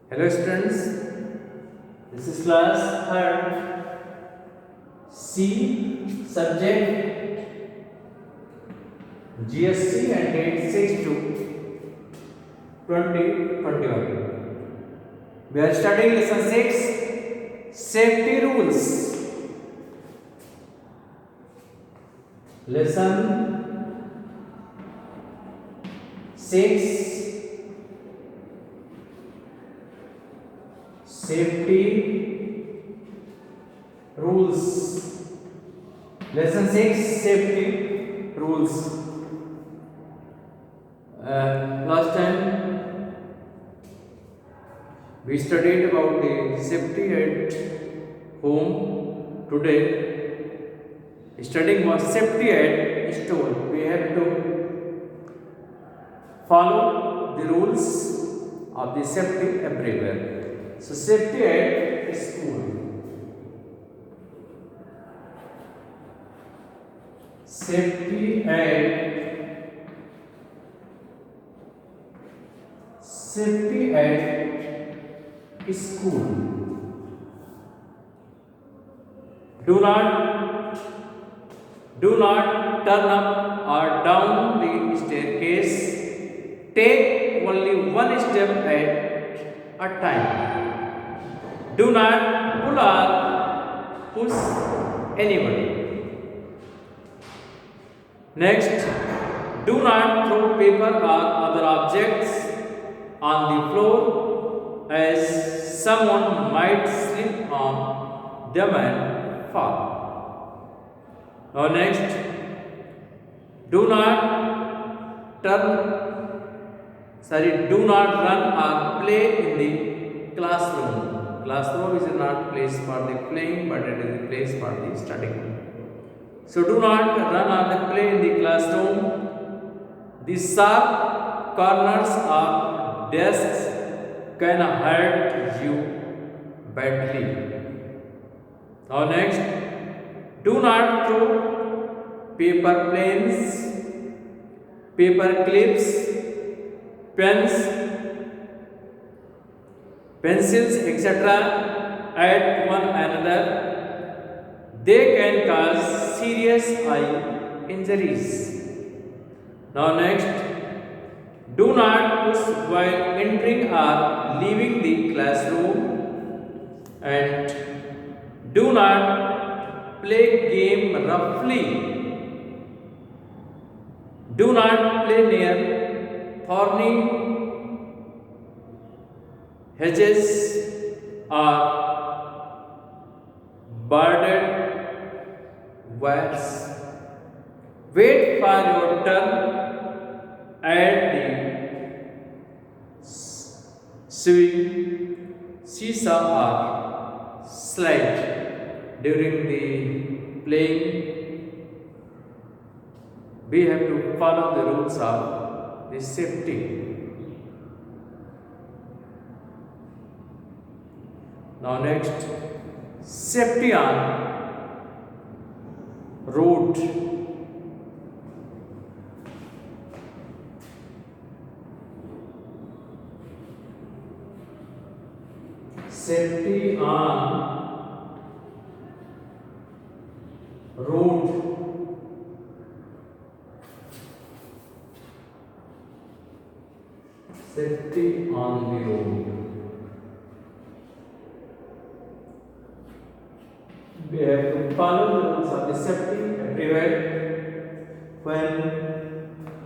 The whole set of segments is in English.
Hello students, this is class third C subject GSC and date 6 to 2021. We are studying lesson 6 safety rules. Lesson 6 safety rules. Lesson 6 safety rules. Last time we studied about the safety at home. Today studying about safety at store. We have to follow the rules of the safety everywhere. So safety at school. Safety at school. Do not turn up or down the staircase. Take only one step at a time. Do not pull or push anybody. Next, do not throw paper or other objects on the floor as someone might slip on them and fall. Now next, do not do not run or play in the classroom. Classroom is not place for the playing, but it is a place for the studying. So do not run or play in the classroom. The sharp corners of desks can hurt you badly. Now next, do not throw paper planes, paper clips, pens, pencils, etc. at one another. They can cause serious eye injuries. Now next, do not push while entering or leaving the classroom, and do not play game roughly. Do not play near thorny hedges or barbed wires. Wait for your turn at the swing, seesaw or slide. During the playing, we have to follow the rules of the safety. Now next, safety on road. Safety on road. Safety on the road. We have to follow the rules of the safety everywhere. When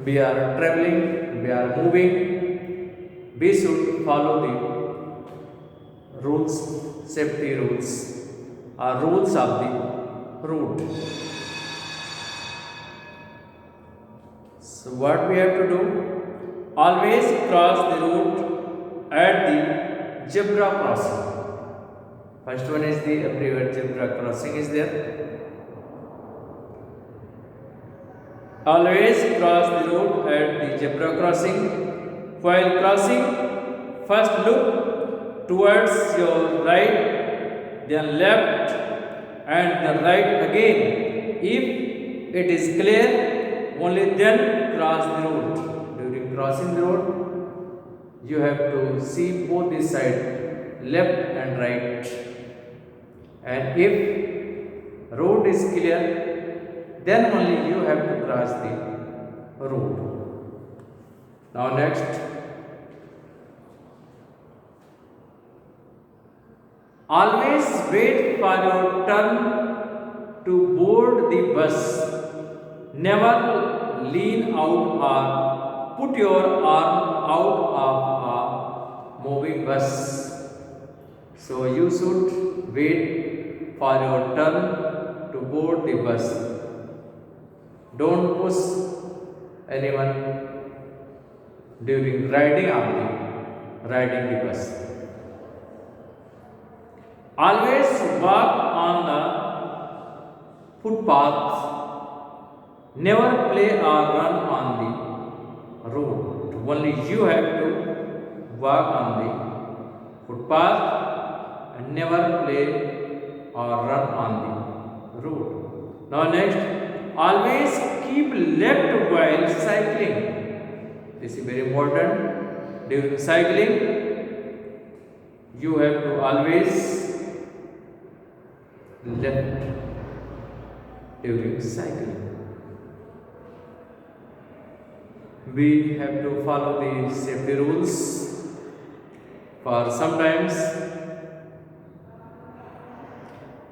we are traveling, we are moving, we should follow the rules, safety rules, or rules of the route. So what we have to do? Always cross the road at the zebra crossing. First one is the everywhere zebra crossing is there. Always cross the road at the zebra crossing. While crossing, first look towards your right, then left, and then right again. If it is clear, only then cross the road. During crossing the road, you have to see both the side, left and right. And if road is clear, then only you have to cross the road. Now next, always wait for your turn to board the bus. Never lean out or put your arm out of a moving bus. So you should wait for your turn to board the bus. Don't push anyone during riding the bus. Always walk on the footpath. Never play or run on the road. Only you have to walk on the footpath and never play or run on the road. Now next, always keep left while cycling. This is very important. During cycling, you have to always left during cycling. We have to follow the safety rules, for sometimes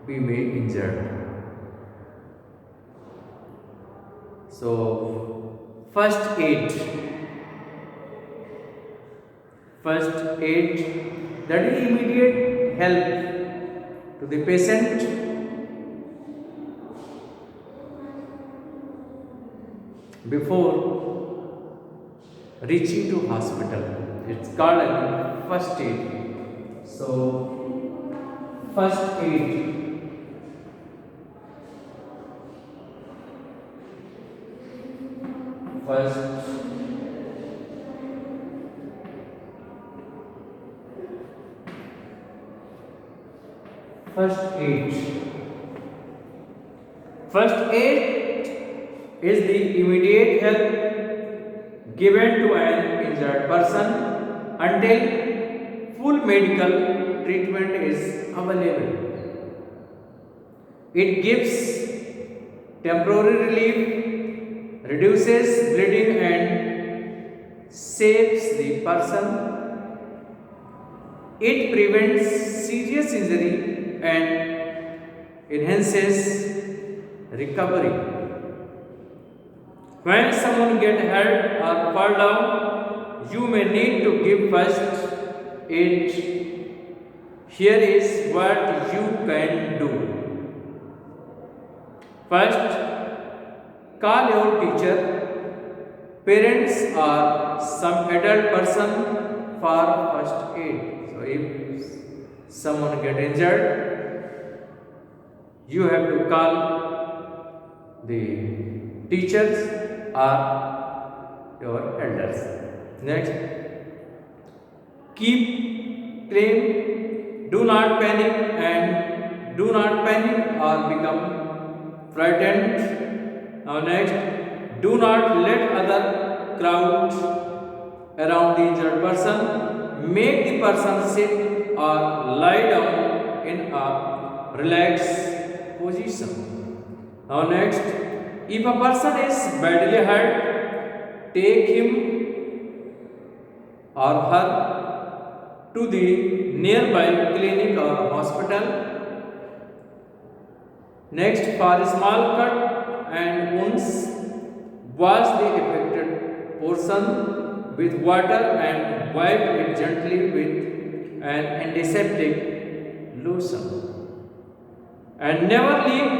we may injure. So first aid, that is immediate help to the patient before reaching to hospital. It's called as first aid. So first aid, first aid. First aid is the immediate help given to an injured person until full medical treatment is available. It gives temporary relief, reduces bleeding and saves the person. It prevents serious injury and enhances recovery. When someone gets hurt or fall down, you may need to give first aid. Here is what you can do. First, call your teacher, parents or some adult person for first aid. So if someone gets injured, you have to call the teachers or your elders. Next, keep calm, do not panic or become frightened. Now next, do not let other crowd around the injured person. Make the person sit or lie down in a relaxed position. Now next, if a person is badly hurt, take him or her to the nearby clinic or hospital. Next, for small cut and wounds, wash the affected portion with water and wipe it gently with an antiseptic lotion. And never leave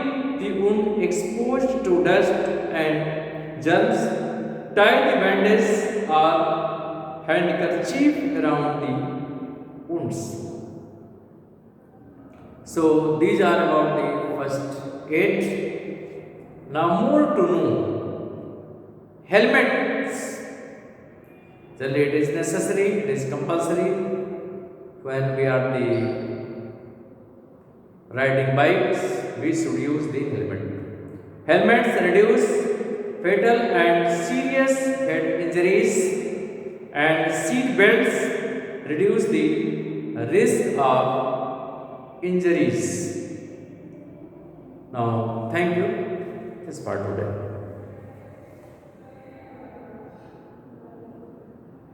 the wound exposed to dust and germs. Tie the bandage or handkerchief around the wounds. So these are about the first aid. Now more to know. Helmets. Generally it is necessary, it is compulsory when we are riding bikes, we should use the helmet. Helmets reduce fatal and serious head injuries and seat belts reduce the risk of injuries. Now, thank you. This part today.